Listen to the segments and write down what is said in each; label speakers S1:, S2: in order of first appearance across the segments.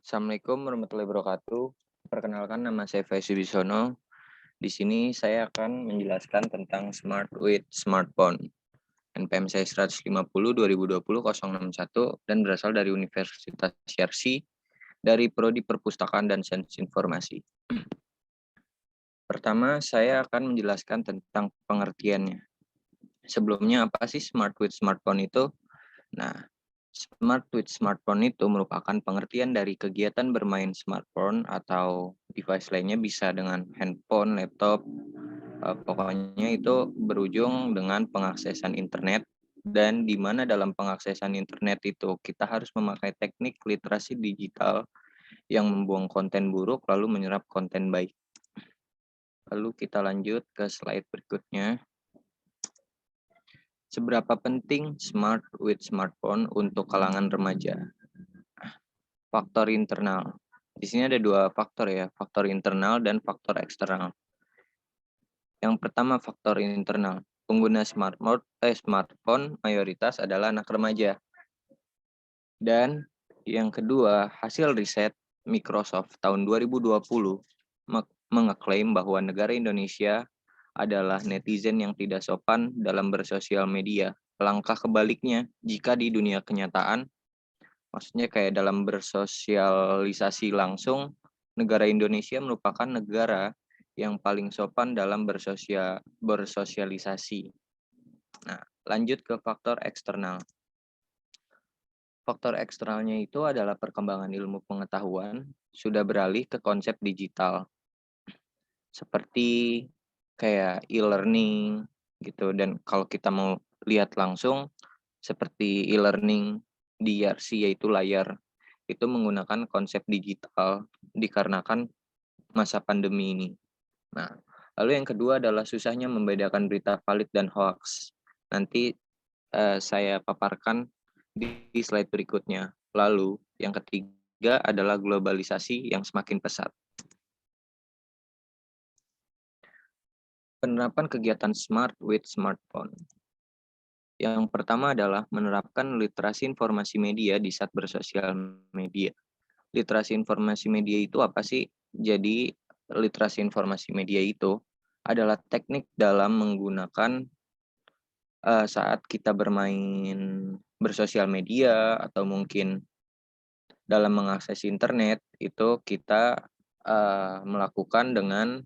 S1: Assalamualaikum warahmatullahi wabarakatuh. Perkenalkan, nama saya Faiz Wibisono. Di sini saya akan menjelaskan tentang Smart with Smartphone. NPM saya 150 2020 061 dan berasal dari Universitas Syarsi dari Prodi Perpustakaan dan Sains Informasi. Pertama, saya akan menjelaskan tentang pengertiannya. Sebelumnya, apa sih Smart with Smartphone itu? Nah, Smart with Smartphone itu merupakan pengertian dari kegiatan bermain smartphone atau device lainnya, bisa dengan handphone, laptop, pokoknya itu berujung dengan pengaksesan internet, dan di mana dalam pengaksesan internet itu kita harus memakai teknik literasi digital yang membuang konten buruk lalu menyerap konten baik. Lalu kita lanjut ke slide berikutnya. Seberapa penting Smart with Smartphone untuk kalangan remaja? Faktor internal. Di sini ada dua faktor ya, faktor internal dan faktor eksternal. Yang pertama, faktor internal. Pengguna smartphone mayoritas adalah anak remaja. Dan yang kedua, hasil riset Microsoft tahun 2020 mengeklaim bahwa negara Indonesia adalah netizen yang tidak sopan dalam bersosial media. Langkah kebaliknya, jika di dunia kenyataan, maksudnya kayak dalam bersosialisasi langsung, negara Indonesia merupakan negara yang paling sopan dalam bersosialisasi. Nah, lanjut ke faktor eksternal. Faktor eksternalnya itu adalah perkembangan ilmu pengetahuan sudah beralih ke konsep digital, seperti kayak e-learning gitu. Dan kalau kita mau lihat langsung, seperti e-learning di IRC, yaitu layar, itu menggunakan konsep digital dikarenakan masa pandemi ini. Nah, lalu yang kedua adalah susahnya membedakan berita valid dan hoax. Nanti saya paparkan di slide berikutnya. Lalu yang ketiga adalah globalisasi yang semakin pesat. Penerapan kegiatan Smart with Smartphone. Yang pertama adalah menerapkan literasi informasi media di saat bersosial media. Literasi informasi media itu apa sih? Jadi, literasi informasi media itu adalah teknik dalam menggunakan saat kita bermain bersosial media atau mungkin dalam mengakses internet, itu kita melakukan dengan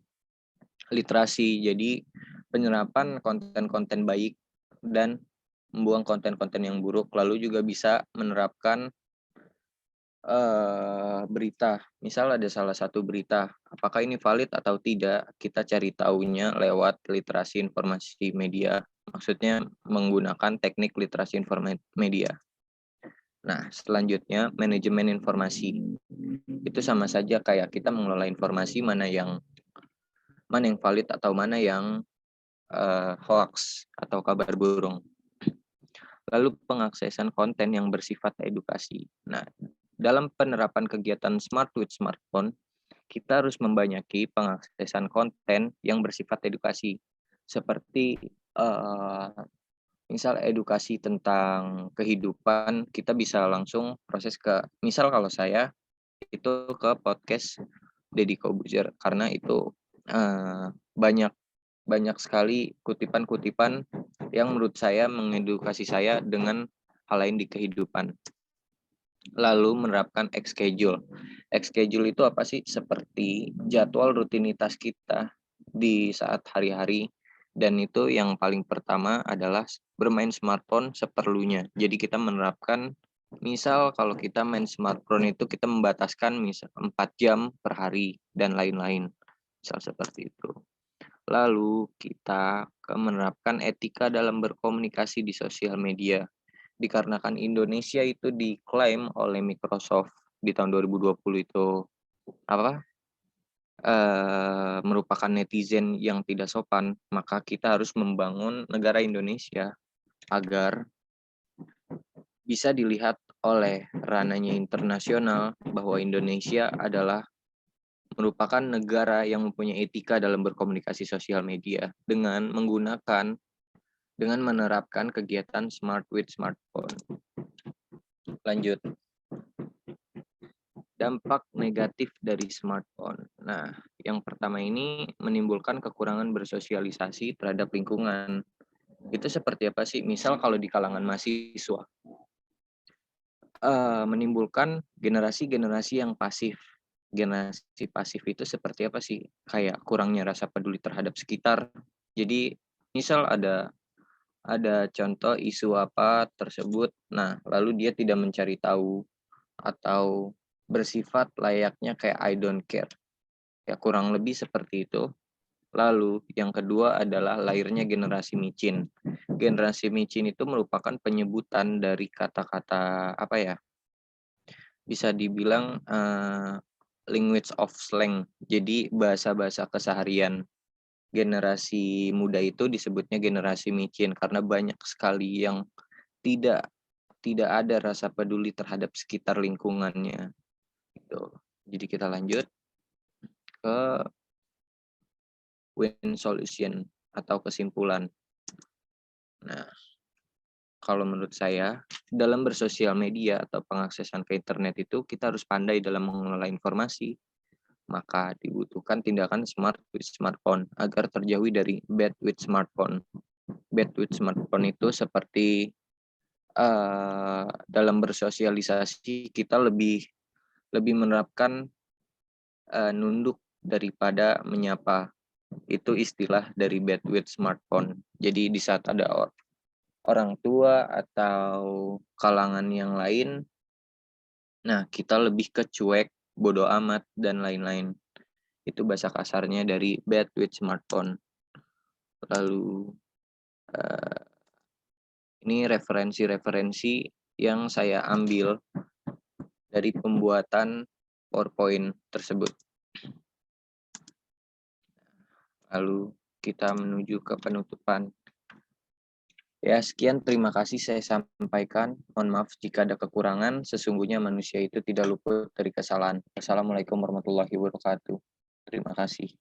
S1: literasi. Jadi penyerapan konten-konten baik dan membuang konten-konten yang buruk, lalu juga bisa menerapkan berita. Misal ada salah satu berita, apakah ini valid atau tidak, kita cari tahunya lewat literasi informasi media. Maksudnya menggunakan teknik literasi informasi media. Nah, selanjutnya manajemen informasi. Itu sama saja kayak kita mengelola informasi mana yang valid atau mana yang hoax atau kabar burung. Lalu pengaksesan konten yang bersifat edukasi. Nah, dalam penerapan kegiatan Smart with Smartphone, kita harus membanyaki pengaksesan konten yang bersifat edukasi. Seperti misal edukasi tentang kehidupan, kita bisa langsung proses ke, misal kalau saya itu ke podcast Deddy Kobuzer, karena itu banyak banyak sekali kutipan-kutipan yang menurut saya mengedukasi saya dengan hal lain di kehidupan. Lalu menerapkan X-schedule. X-schedule itu apa sih? Seperti jadwal rutinitas kita di saat hari-hari. Dan itu yang paling pertama adalah bermain smartphone seperlunya. Jadi kita menerapkan, misal kalau kita main smartphone itu kita membataskan misal 4 jam per hari dan lain-lain. Misal seperti itu. Lalu kita menerapkan etika dalam berkomunikasi di sosial media. Dikarenakan Indonesia itu diklaim oleh Microsoft di tahun 2020 itu merupakan netizen yang tidak sopan, maka kita harus membangun negara Indonesia agar bisa dilihat oleh ranahnya internasional bahwa Indonesia adalah merupakan negara yang mempunyai etika dalam berkomunikasi sosial media dengan menerapkan kegiatan Smart with Smartphone. Lanjut. Dampak negatif dari smartphone. Nah, yang pertama ini menimbulkan kekurangan bersosialisasi terhadap lingkungan. Itu seperti apa sih? Misal kalau di kalangan mahasiswa, menimbulkan generasi-generasi yang pasif. Generasi pasif itu seperti apa sih? Kayak kurangnya rasa peduli terhadap sekitar. Jadi, misal ada contoh isu apa tersebut, nah lalu dia tidak mencari tahu atau bersifat layaknya kayak I don't care. Ya kurang lebih seperti itu. Lalu yang kedua adalah lahirnya generasi micin. Generasi micin itu merupakan penyebutan dari kata-kata apa ya? Bisa dibilang language of slang. Jadi bahasa-bahasa keseharian. Generasi muda itu disebutnya generasi micin karena banyak sekali yang tidak tidak ada rasa peduli terhadap sekitar lingkungannya gitu. Jadi kita lanjut ke win solution atau kesimpulan. Nah, kalau menurut saya, dalam bersosial media atau pengaksesan ke internet itu kita harus pandai dalam mengelola informasi. Maka dibutuhkan tindakan smart with smartphone agar terjauhi dari bad with smartphone. Bad with smartphone itu seperti dalam bersosialisasi kita lebih lebih menerapkan nunduk daripada menyapa. Itu istilah dari bad with smartphone. Jadi di saat ada orang tua atau kalangan yang lain, nah kita lebih ke cuek, bodoh amat, dan lain-lain. Itu bahasa kasarnya dari bad with smartphone. Lalu ini referensi-referensi yang saya ambil dari pembuatan PowerPoint tersebut. Lalu kita menuju ke penutupan. Ya, sekian terima kasih saya sampaikan. Mohon maaf jika ada kekurangan. Sesungguhnya manusia itu tidak luput dari kesalahan. Assalamualaikum warahmatullahi wabarakatuh. Terima kasih.